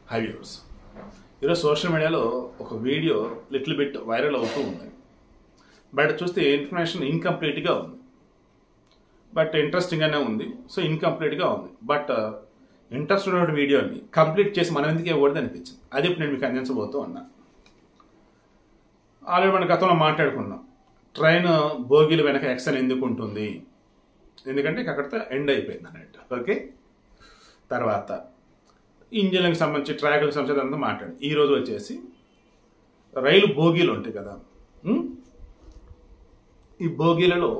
High viewers, ఈరోజు social మీడియాలో ఒక వీడియో లిటిల్ బిట్ వైరల్ అవుతూ ఉంది. బయట చూస్తే ఇన్ఫర్మేషన్ ఇన్కంప్లీట్గా ఉంది, బట్ ఇంట్రెస్టింగ్గానే ఉంది. సో ఇన్కంప్లీట్గా ఉంది, బట్ ఇంట్రెస్ట్ ఉన్న వీడియోని కంప్లీట్ చేసి మనం ఎందుకు ఇవ్వకూడదు అనిపించింది. అది ఇప్పుడు నేను మీకు అందించబోతూ ఉన్నా. ఆల్రెడీ మన గతంలో మాట్లాడుకున్నాం, ట్రైన్ బోగీలు వెనక ఎక్సెల్ ఎందుకు ఉంటుంది, ఎందుకంటే అక్కడితో ఎండ్ అయిపోయింది అన్నట్టు. ఓకే, తర్వాత ఇంజిన్లకు సంబంధించి ట్రాక్లకు సంబంధించి అంతా మాట్లాడి ఈరోజు వచ్చేసి రైలు బోగీలు ఉంటాయి కదా, ఈ బోగీలలో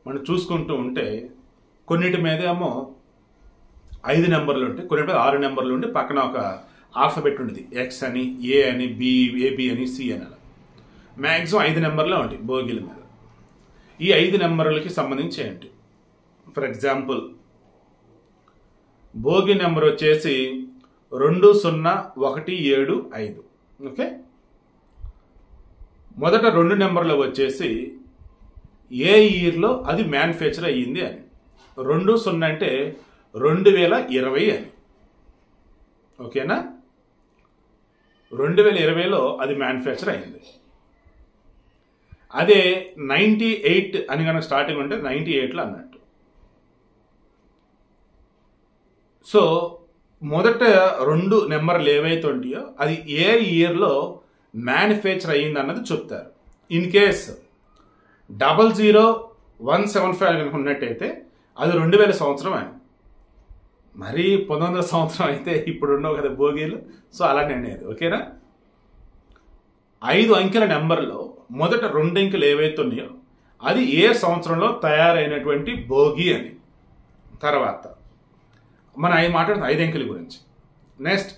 మనం చూసుకుంటూ ఉంటే కొన్నిటి మీద ఏమో 5 నెంబర్లు ఉంటాయి, కొన్నిటి మీద 6 నెంబర్లు ఉంటే పక్కన ఒక ఆల్ఫాబెట్ ఉంటుంది, ఎక్స్ అని, ఏ అని, బి, ఏబి అని, సి అని. అలా మ్యాక్సిమం 5 నెంబర్లే ఉంటాయి బోగీల మీద. ఈ 5 నెంబర్లకి సంబంధించి ఏంటి, ఫర్ ఎగ్జాంపుల్ బోగి నెంబర్ వచ్చేసి 20175. ఓకే, మొదట 2 నెంబర్లు వచ్చేసి ఏ ఇయర్లో అది మ్యానుఫ్యాక్చర్ అయ్యింది అని. 20 అంటే 2020 అని. ఓకేనా, 2020లో అది మ్యానుఫ్యాక్చర్ అయింది. అదే 98 అని కనుక స్టార్టింగ్ ఉంటే 98లో అన్నట్టు. సో మొదట 2 నెంబర్లు ఏవైతే ఉంటాయో అది ఏ ఇయర్లో మ్యానుఫ్యాక్చర్ అయ్యింది అన్నది చెప్తారు. ఇన్ కేస్ 00175 కనుక ఉన్నట్టయితే అది 2000 సంవత్సరం అని. మరీ 1900 సంవత్సరం అయితే ఇప్పుడు ఉండవు కదా బోగీలు. సో అలానే అనేది. ఓకేనా, 5 అంకెల నెంబర్లో మొదట 2 అంకెలు ఏవైతే ఉన్నాయో అది ఏ సంవత్సరంలో తయారైనటువంటి బోగి అని. తర్వాత మనం మాట్లాడుతున్న 5 అంకెల గురించి. నెక్స్ట్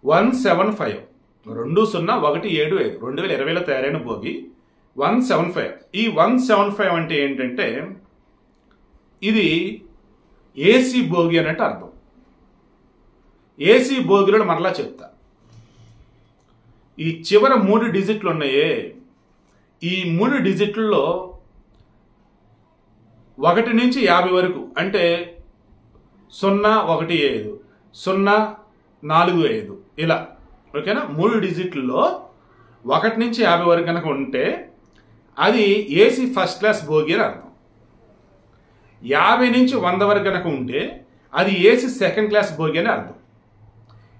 175, 20175, 2020లో తయారైన బోగి 175. ఈ 175 అంటే ఏంటంటే ఇది ఏసీ బోగి అన్నట్టు అర్థం. ఏసీ బోగిలో మరలా చెప్తా, ఈ చివర 3 డిజిట్లు ఉన్నాయే, ఈ 3 డిజిట్లలో 1 నుంచి 50 వరకు అంటే 015, 045 ఇలా. ఓకేనా, 3 డిజిట్లలో 1 నుంచి 50 వరకు కనుక ఉంటే అది ఏసీ ఫస్ట్ క్లాస్ బోగి అని అర్థం. 50 నుంచి 100 వరకు కనుక ఉంటే అది ఏసీ సెకండ్ క్లాస్ బోగి అని అర్థం.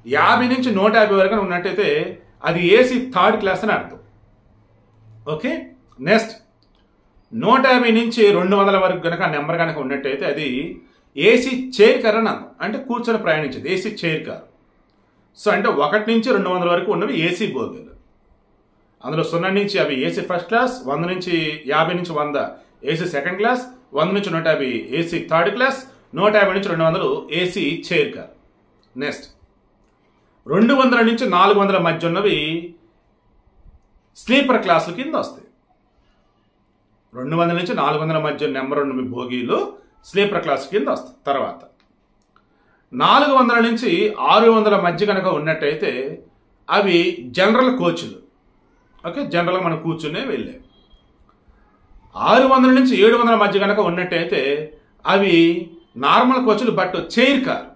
50 నుంచి 150 వరకు ఉన్నట్టయితే అది ఏసీ థర్డ్ క్లాస్ అని అర్థం. ఓకే, నెక్స్ట్ 150 నుంచి 200 వరకు కనుక ఆ నెంబర్ కనుక ఉన్నట్టయితే అది ఏసీ చైర్ కార్ అని అర్థం, అంటే కూర్చొని ప్రయాణించేది ఏసీ చైర్ కార్. సో అంటే 1 నుంచి 200 వరకు ఉన్నవి ఏసీ బోగీలు. అందులో 0 నుంచి అవి ఏసీ ఫస్ట్ క్లాస్, 100 నుంచి 50 నుంచి 100 ఏసీ సెకండ్ క్లాస్, 100 నుంచి 150 ఏసీ థర్డ్ క్లాస్, 150 నుంచి 200 ఏసీ చైర్ కార్. నెక్స్ట్ 200 నుంచి 400 మధ్య ఉన్నవి స్లీపర్ క్లాసుల కింద వస్తాయి. 200 నుంచి 400 మధ్య నెంబర్ ఉన్నవి బోగీలు స్లీపర్ క్లాస్ కింద వస్తాయి. తర్వాత 400 నుంచి 600 మధ్య కనుక ఉన్నట్టయితే అవి జనరల్ కోచ్లు. ఓకే, జనరల్గా మనం కూర్చునే వెళ్ళే. 600 నుంచి 700 మధ్య కనుక ఉన్నట్టయితే అవి నార్మల్ కోచ్లు, but chair car.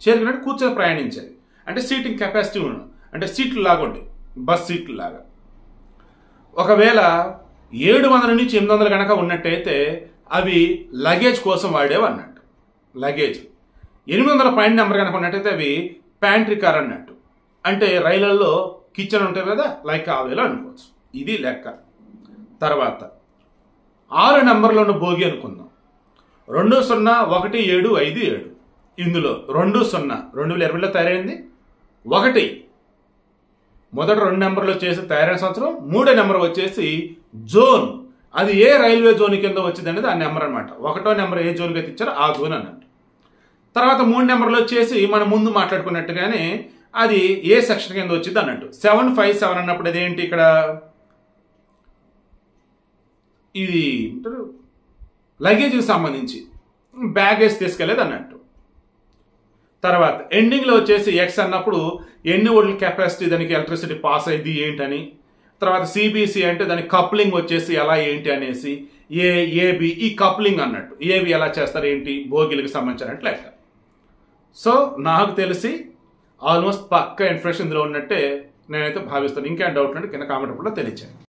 Chair car అంటే కూర్చొని ప్రయాణించేది, అంటే సీటింగ్ కెపాసిటీ ఉన్న, అంటే సీట్లు లాగా ఉంటాయి, బస్ సీట్లు లాగా. ఒకవేళ 700 నుంచి 800 కనుక ఉన్నట్టయితే అవి లగేజ్ కోసం వాడేవి అన్నట్టు, లగేజ్. 800 పైన నెంబర్ కనుక ఉన్నట్టయితే అవి ప్యాంట్రీ కార్ అన్నట్టు, అంటే రైళ్లలో కిచెన్ ఉంటుంది కదా, లైక్ ఆ వేలో అనుకోవచ్చు. ఇది లెక్క. తర్వాత 6 నెంబర్లో ఉన్న బోగి అనుకుందాం, 20175. ఇందులో 20 2020లో తయారైంది. 1 మొదట 2 నెంబర్లు వచ్చేసి తయారైన సంవత్సరం. 3వ నెంబర్ వచ్చేసి జోన్, అది ఏ రైల్వే జోన్ కింద వచ్చింది అనేది ఆ నెంబర్ అనమాట. 1వ నెంబర్ ఏ జోన్కి అయితే ఇచ్చారో ఆ జోన్ అన్నట్టు. తర్వాత 3 నెంబర్లు వచ్చేసి మనం ముందు మాట్లాడుకున్నట్టుగానే అది ఏ సెక్షన్ కింద వచ్చింది అన్నట్టు. 757 అన్నప్పుడు అదేంటి, ఇక్కడ ఇది లగేజ్కి సంబంధించి బ్యాగేజ్ తీసుకెళ్లేదు అన్నట్టు. తర్వాత ఎండింగ్లో వచ్చేసి ఎక్స్ అన్నప్పుడు ఎన్ని వోల్ట్ల కెపాసిటీ దానికి ఎలక్ట్రిసిటీ పాస్ అయింది ఏంటని. తర్వాత సిబిసి అంటే దాని కప్లింగ్ వచ్చేసి ఎలా ఏంటి అనేసి, ఏబి ఈ కప్లింగ్ అన్నట్టు, ఏబి ఎలా చేస్తారు ఏంటి బోగిలకు సంబంధించినట్టు లెక్క. సో నాకు తెలిసి ఆల్మోస్ట్ పక్క ఇన్ఫర్మేషన్ ఇందులో ఉన్నట్టే నేనైతే భావిస్తాను. ఇంకేం డౌట్ అంటే కింద కామెంట్ కూడా తెలియచేయండి.